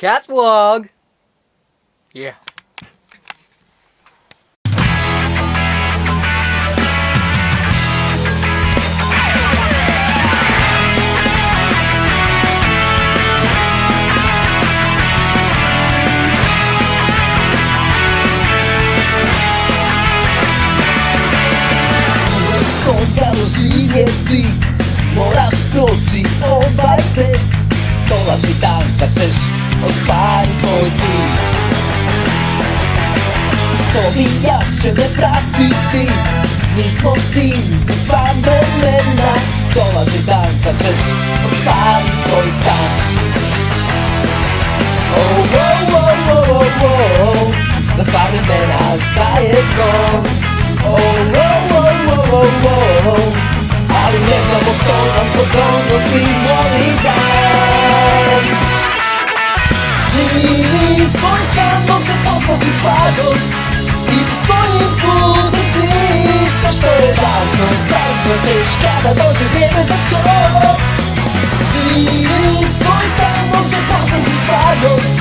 cat vlog. Yeah. Siete moraš proći ovaj test. Dolazi dan kad ćeš ostvariti svoj cilj. Toby i ja će me pratiti, mi smo tim za sva vremena. Dolazi dan kad ćeš ostvariti svoj san. Oh, oh, oh, oh, oh, oh, za sva vremena zajedno. Oh, oh, oh, oh, oh, oh, ali ne znamo što nam to donosi novi dan. Živi svoj san, on će postati stvarnost. Idi svojim putem ti, sve što je važno saznaćeš kada dođe vrijeme za to. Živi svoj san, on će postati stvarnost.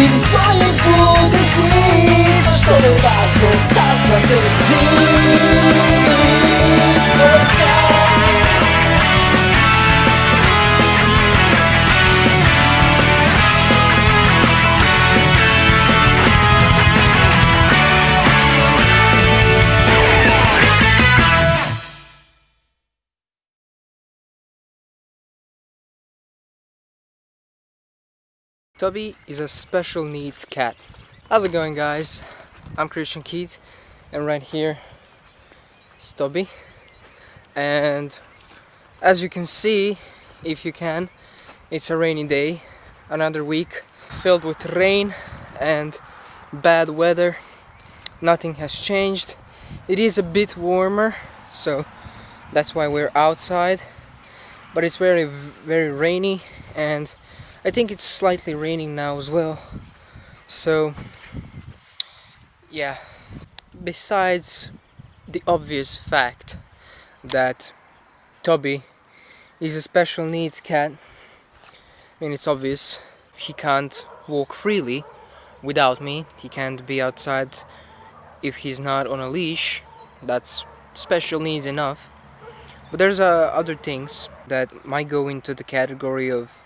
Idi svojim putem ti, sve što je važno saznaćeš. Živi svoj san. Toby is a special needs cat. How's it going, guys? I'm Christian Keith, and right here is Toby. And as you can see, if you can, it's a rainy day. Another week filled with rain and bad weather. Nothing has changed. It is a bit warmer, so that's why we're outside. But it's very, very rainy, and I think it's slightly raining now as well. So yeah, besides the obvious fact that Toby is a special needs cat, I mean, it's obvious. He can't walk freely without me. He can't be outside if he's not on a leash. That's special needs enough. But there's other things that might go into the category of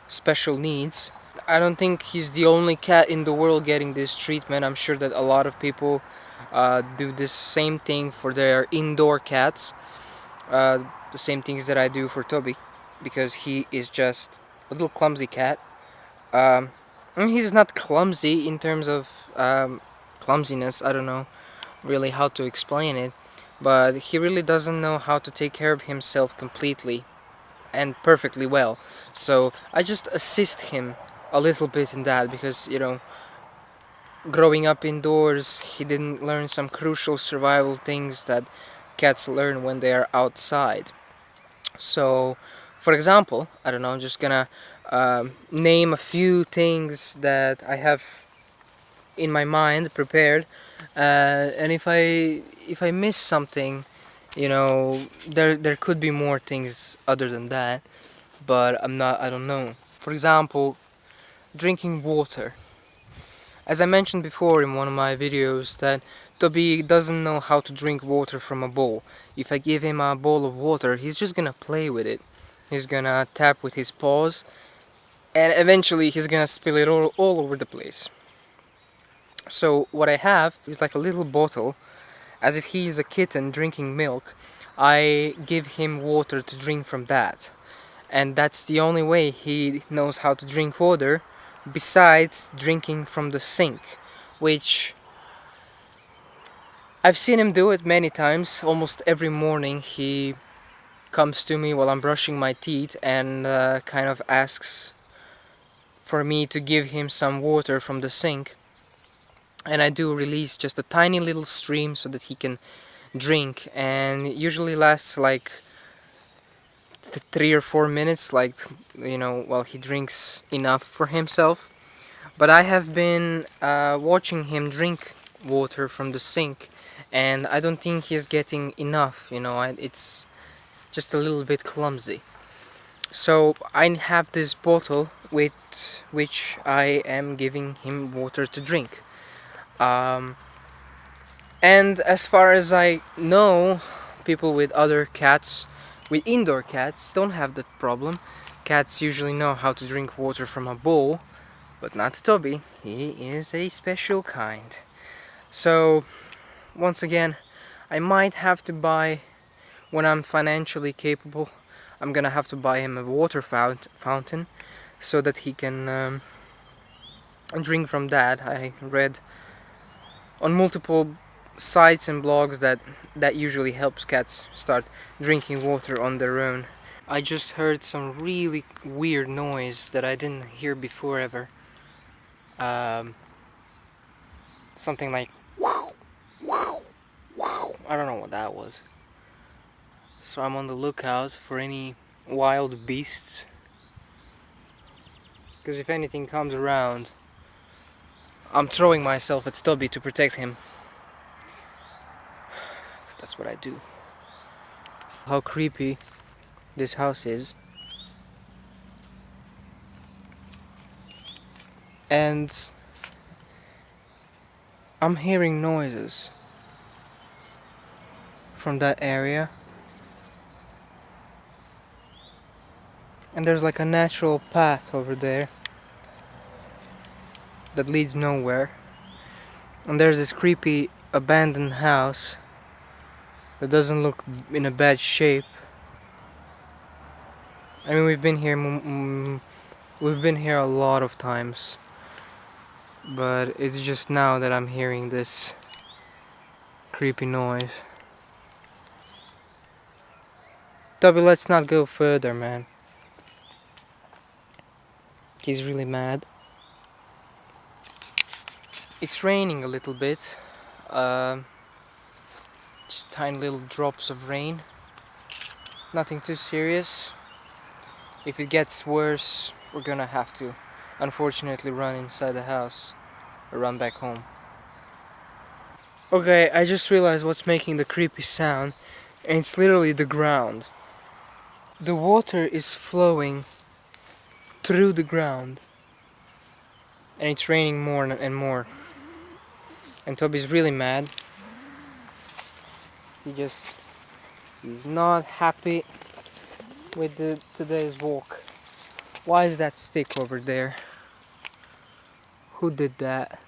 special needs. I don't think he's the only cat in the world getting this treatment. I'm sure that a lot of people do this same thing for their indoor cats. The same things that I do for Toby, because he is just a little clumsy cat. I mean, he's not clumsy in terms of clumsiness. I don't know really how to explain it, but he really doesn't know how to take care of himself completely and perfectly well. So I just assist him a little bit in that, because, you know, growing up indoors, he didn't learn some crucial survival things that cats learn when they are outside. So, for example, I don't know, I'm just gonna name a few things that I have in my mind prepared, and if I miss something, you know, there could be more things other than that, but I don't know. For example, drinking water. As I mentioned before in one of my videos, that Toby doesn't know how to drink water from a bowl. If I give him a bowl of water, he's just gonna play with it. He's gonna tap with his paws, and eventually he's gonna spill it all over the place. So what I have is like a little bottle, as if he is a kitten drinking milk. I give him water to drink from that, and that's the only way he knows how to drink water, besides drinking from the sink, which I've seen him do it many times. Almost every morning he comes to me while I'm brushing my teeth and kind of asks for me to give him some water from the sink, and I do release just a tiny little stream so that he can drink, and it usually lasts like 3 or 4 minutes, like, you know, while he drinks enough for himself. But I have been watching him drink water from the sink, and I don't think he's getting enough, you know. It's just a little bit clumsy. So I have this bottle with which I am giving him water to drink. Um, and as far as I know, people with other cats, with indoor cats, don't have that problem. Cats usually know how to drink water from a bowl, but not Toby. He is a special kind. So, once again, I might have to buy, when I'm financially capable, I'm gonna have to buy him a water fountain so that he can drink from that. I read on multiple sites and blogs that usually helps cats start drinking water on their own. I just heard some really weird noise that I didn't hear before ever. Something like wow, wow, wow. I don't know what that was. So I'm on the lookout for any wild beasts. Because if anything comes around, I'm throwing myself at Toby to protect him. That's what I do. How creepy this house is. And I'm hearing noises from that area. And there's like a natural path over there that leads nowhere. And there's this creepy abandoned house that doesn't look in a bad shape. I mean, we've been here a lot of times, but it's just now that I'm hearing this creepy noise. Toby, let's not go further, man. He's really mad. It's raining a little bit. Just tiny little drops of rain. Nothing too serious. If it gets worse, we're gonna have to, unfortunately, run inside the house or run back home. Okay, I just realized what's making the creepy sound, and it's literally the ground. The water is flowing through the ground, and it's raining more and more. And Toby's really mad. He's not happy with today's walk. Why is that stick over there? Who did that?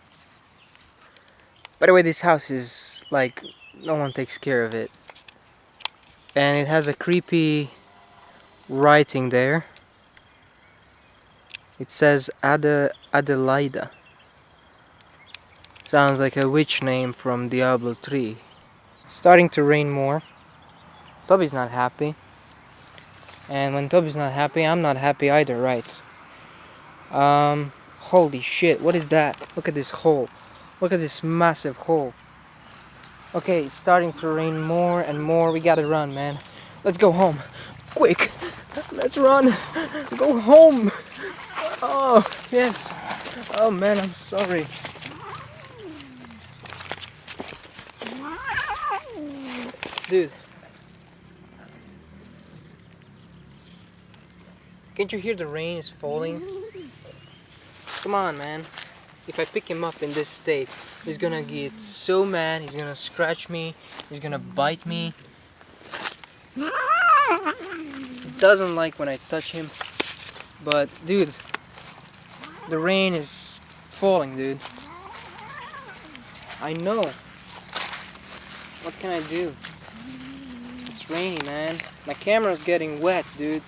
By the way, this house is like, no one takes care of it. And it has a creepy writing there. It says Adelaida. Sounds like a witch name from Diablo 3. It's starting to rain more. Toby's not happy. And when Toby's not happy, I'm not happy either, right? Holy shit, what is that? Look at this hole. Look at this massive hole. Okay, it's starting to rain more and more. We gotta run, man. Let's go home. Quick! Let's run! Go home! Oh, yes. Oh man, I'm sorry. Dude. Can't you hear the rain is falling? Come on, man. If I pick him up in this state, he's gonna get so mad, he's gonna scratch me, he's gonna bite me. He doesn't like when I touch him. But, dude, the rain is falling, dude. I know. What can I do? It's rainy, man. My camera's getting wet, dude.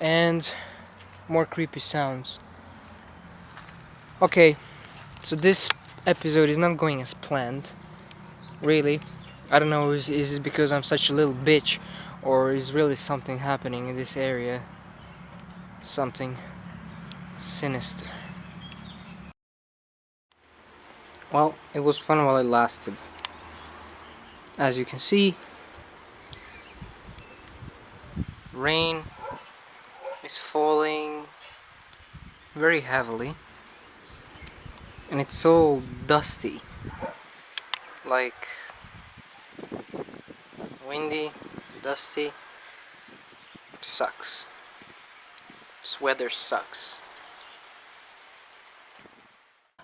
And more creepy sounds. Okay, so this episode is not going as planned. Really. I don't know, is it because I'm such a little bitch, or is really something happening in this area? Something sinister. Well, it was fun while it lasted. As you can see, rain is falling very heavily, and it's all dusty, like windy, dusty. Sucks. This weather sucks.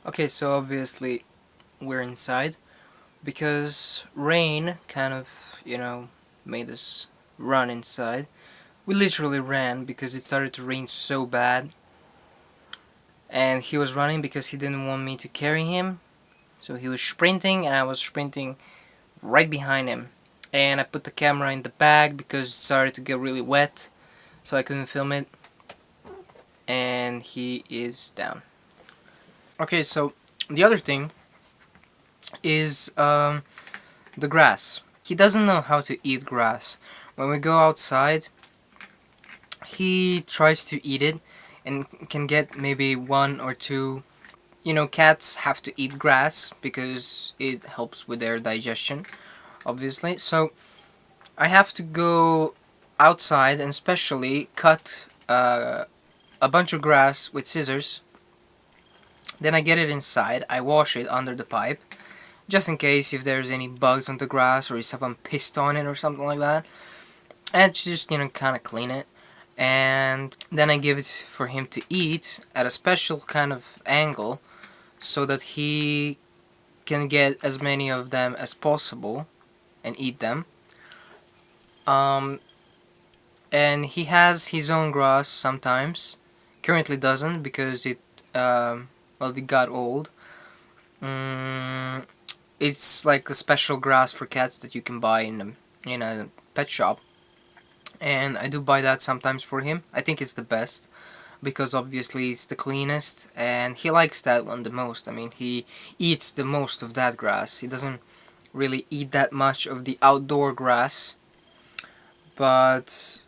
Okay, so obviously we're inside because rain kind of, made us run inside. We literally ran because it started to rain so bad. And he was running because he didn't want me to carry him. So he was sprinting and I was sprinting right behind him. And I put the camera in the bag because it started to get really wet, so I couldn't film it. And he is down. Okay, so the other thing is the grass. He doesn't know how to eat grass. When we go outside, he tries to eat it and can get maybe one or two. Cats have to eat grass because it helps with their digestion, obviously. So I have to go outside and especially cut a bunch of grass with scissors. Then I get it inside, I wash it under the pipe, just in case if there's any bugs on the grass or if someone pissed on it or something like that. And just, kind of clean it. And then I give it for him to eat at a special kind of angle so that he can get as many of them as possible and eat them. And he has his own grass sometimes. Currently doesn't because it got old. It's like a special grass for cats that you can buy in a pet shop. And I do buy that sometimes for him. I think it's the best because obviously it's the cleanest and he likes that one the most. I mean, he eats the most of that grass. He doesn't really eat that much of the outdoor grass. But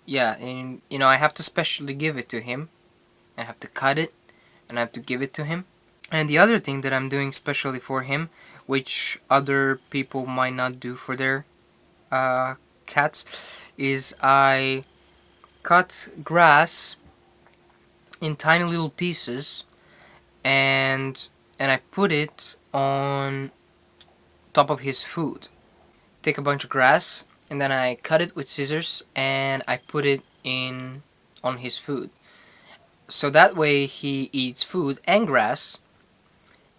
yeah, and I have to specially give it to him. I have to cut it and I have to give it to him. And the other thing that I'm doing specially for him, which other people might not do for their cats, is I cut grass in tiny little pieces and I put it on top of his food. Take a bunch of grass and then I cut it with scissors and I put it on his food. So that way he eats food and grass,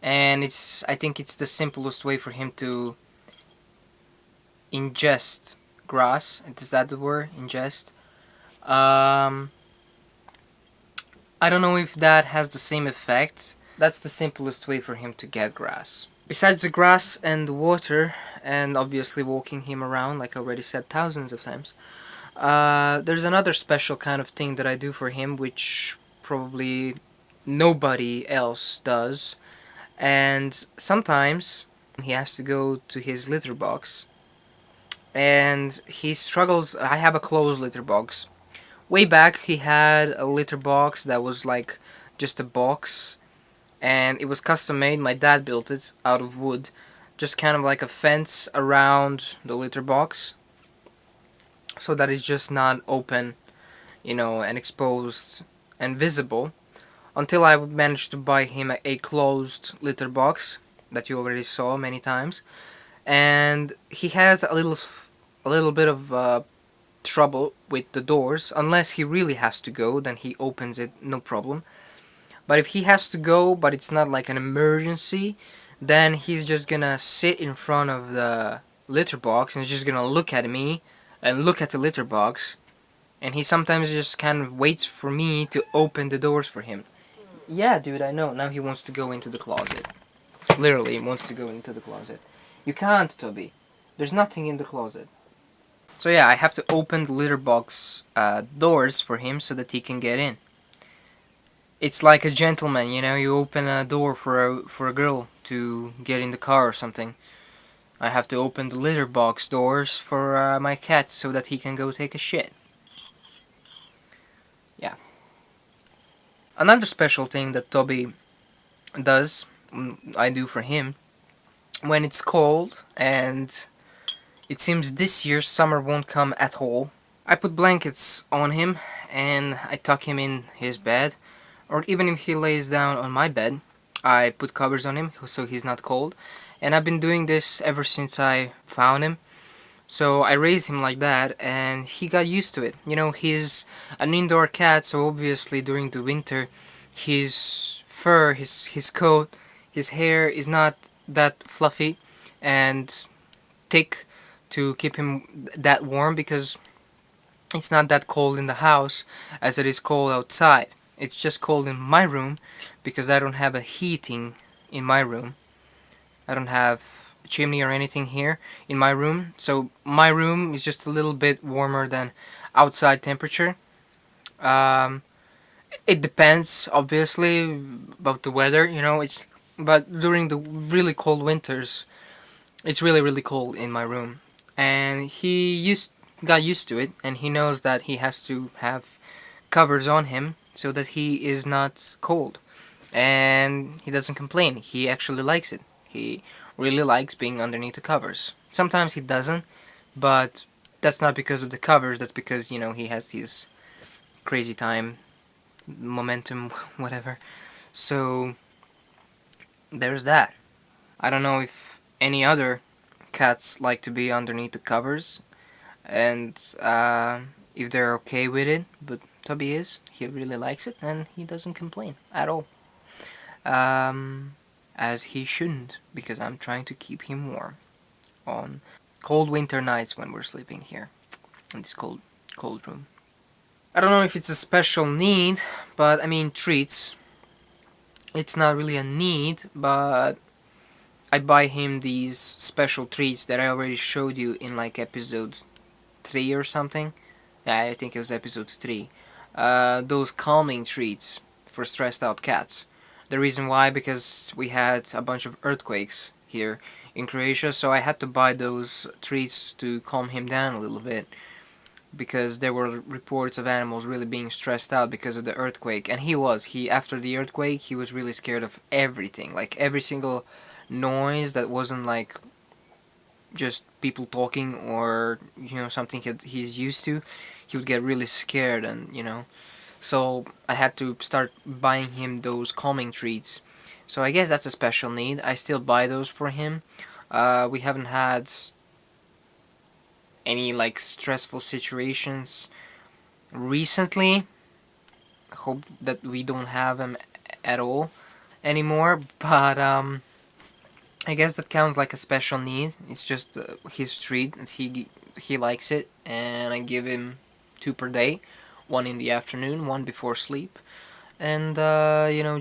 and I think it's the simplest way for him to ingest grass. Is that the word? Ingest? I don't know if that has the same effect. That's the simplest way for him to get grass. Besides the grass and the water, and obviously walking him around, like I already said thousands of times, there's another special kind of thing that I do for him, which probably nobody else does. And sometimes he has to go to his litter box and he struggles. I have a closed litter box. Way back he had a litter box that was like just a box and it was custom made. My dad built it out of wood, just kind of like a fence around the litter box so that it's just not open, and exposed and visible, until I managed to buy him a closed litter box that you already saw many times. And he has a little bit of trouble with the doors. Unless he really has to go, then he opens it, no problem. But if he has to go, but it's not like an emergency, then he's just gonna sit in front of the litter box and he's just gonna look at me and look at the litter box. And he sometimes just kind of waits for me to open the doors for him. Yeah, dude, I know. Now he wants to go into the closet. Literally, he wants to go into the closet. You can't, Toby. There's nothing in the closet. So yeah, I have to open the litter box doors for him so that he can get in. It's like a gentleman, you open a door for a girl to get in the car or something. I have to open the litter box doors for my cat so that he can go take a shit. Yeah. Another special thing that Toby does, I do for him, when it's cold and it seems this year summer won't come at all, I put blankets on him and I tuck him in his bed, or even if he lays down on my bed, I put covers on him so he's not cold. And I've been doing this ever since I found him. So I raised him like that, and he got used to it. You know, he's an indoor cat, so obviously during the winter, his fur, his coat, his hair is not that fluffy and thick to keep him that warm, because it's not that cold in the house as it is cold outside. It's just cold in my room because I don't have a heating in my room. I don't have a chimney or anything here in my room, so my room is just a little bit warmer than outside temperature. Um, it depends, obviously, about the weather. But during the really cold winters, it's really cold in my room, and got used to it, and he knows that he has to have covers on him so that he is not cold, and he doesn't complain. He actually likes it. He really likes being underneath the covers. Sometimes he doesn't, but that's not because of the covers. That's because he has his crazy time, momentum, whatever. So there's that. I don't know if any other cats like to be underneath the covers, and if they're okay with it, but Toby is. He really likes it, and he doesn't complain at all. Um, as he shouldn't, because I'm trying to keep him warm on cold winter nights when we're sleeping here in this cold room. I don't know if it's a special need, but I mean treats. It's not really a need, but I buy him these special treats that I already showed you in like episode 3 or something. Yeah, I think it was episode 3. Those calming treats for stressed out cats. The reason why, because we had a bunch of earthquakes here in Croatia, so I had to buy those treats to calm him down a little bit, because there were reports of animals really being stressed out because of the earthquake. And he after the earthquake, he was really scared of everything, like every single noise that wasn't like just people talking or something he's used to. He would get really scared, and so I had to start buying him those calming treats. So I guess that's a special need. I still buy those for him. We haven't had any like stressful situations recently. I hope that we don't have them at all anymore, but I guess that counts like a special need. It's just his treat, and he likes it, and I give him 2 per day, one in the afternoon, one before sleep, and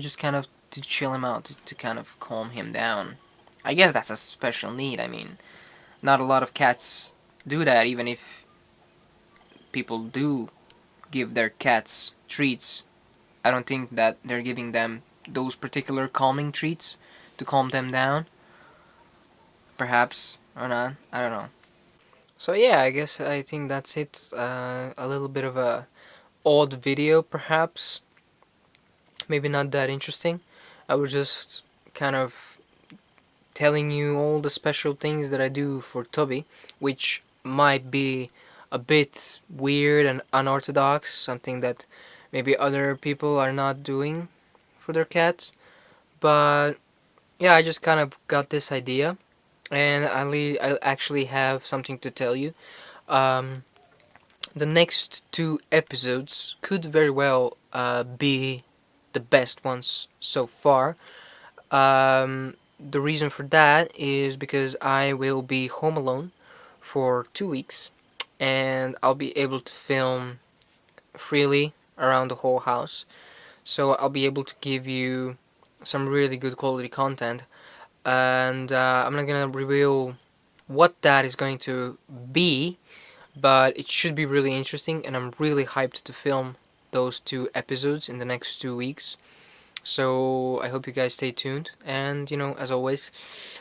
just kind of to chill him out, to kind of calm him down. I guess that's a special need. I mean, not a lot of cats do that, even if people do give their cats treats. I don't think that they're giving them those particular calming treats to calm them down. Perhaps, or not, I don't know. So yeah, I think that's it. A little bit of a odd video, perhaps. Maybe not that interesting. I was just kind of telling you all the special things that I do for Toby, which might be a bit weird and unorthodox, something that maybe other people are not doing for their cats. But yeah, I just kind of got this idea, and I actually have something to tell you. Um, the next 2 episodes could very well be the best ones so far. The reason for that is because I will be home alone for 2 weeks, and I'll be able to film freely around the whole house. So I'll be able to give you some really good quality content, and I'm not gonna reveal what that is going to be, but it should be really interesting, and I'm really hyped to film those 2 episodes in the next 2 weeks. So I hope you guys stay tuned, and as always,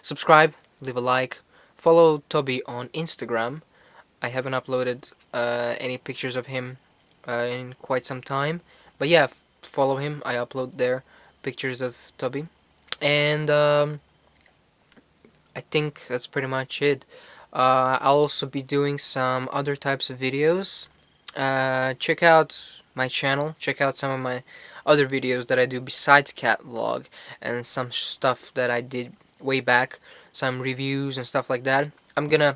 subscribe, leave a like, follow Toby on Instagram. I haven't uploaded any pictures of him in quite some time, but yeah, follow him. I upload there pictures of Toby, and I think that's pretty much it. I'll also be doing some other types of videos. Check out my channel, check out some of my other videos that I do besides cat vlog, and some stuff that I did way back, some reviews and stuff like that. I'm gonna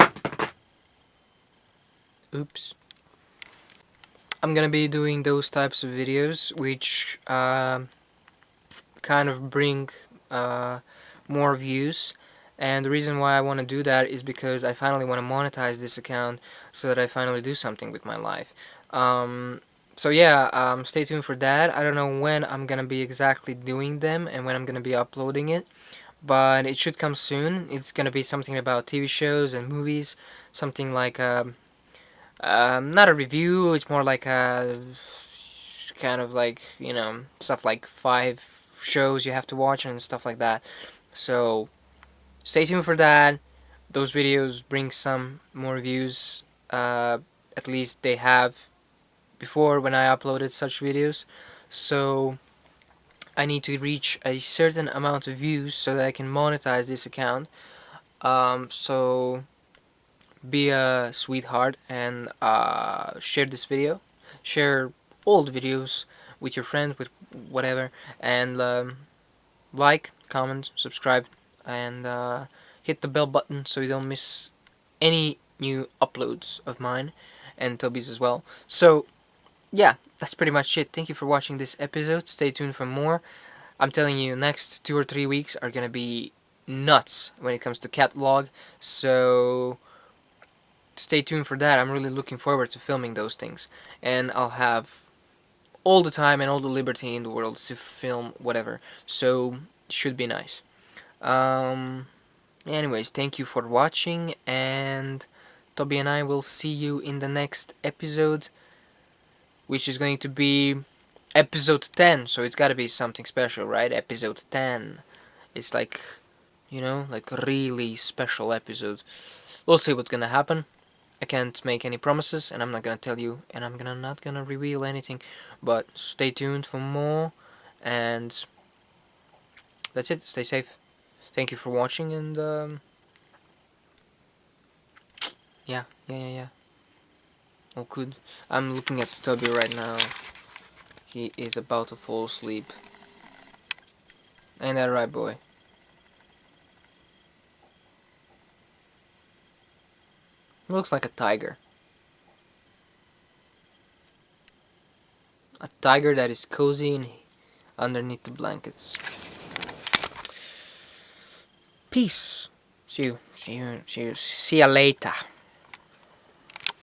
Oops. I'm gonna be doing those types of videos which kind of bring more views, and the reason why I want to do that is because I finally want to monetize this account so that I finally do something with my life. So yeah, stay tuned for that. I don't know when I'm gonna be exactly doing them and when I'm gonna be uploading it, but it should come soon. It's gonna be something about TV shows and movies, something like not a review. It's more like a kind of like, you know, stuff like 5 shows you have to watch and stuff like that. So stay tuned for that. Those videos bring some more views. At least they have before when I uploaded such videos. So I need to reach a certain amount of views so that I can monetize this account. So be a sweetheart and share this video. Share all the videos with your friends, with whatever, and like, comment, subscribe, and hit the bell button so you don't miss any new uploads of mine and Toby's as well. So yeah, that's pretty much it. Thank you for watching this episode. Stay tuned for more. I'm telling you, next 2 or 3 weeks are gonna be nuts when it comes to cat vlog. So stay tuned for that. I'm really looking forward to filming those things, and I'll have all the time and all the liberty in the world to film whatever. So it should be nice. Anyways, thank you for watching, and Toby and I will see you in the next episode, which is going to be episode 10. So it's got to be something special, right? Episode 10. It's like, you know, like a really special episode. We'll see what's gonna happen. I can't make any promises, and I'm not gonna tell you, and I'm not gonna reveal anything. But stay tuned for more, and that's it. Stay safe. Thank you for watching, and yeah. Oh, good. I'm looking at Toby right now. He is about to fall asleep. Ain't that right, boy? Looks like a tiger. A tiger that is cozy and underneath the blankets. Peace. See you. See you later.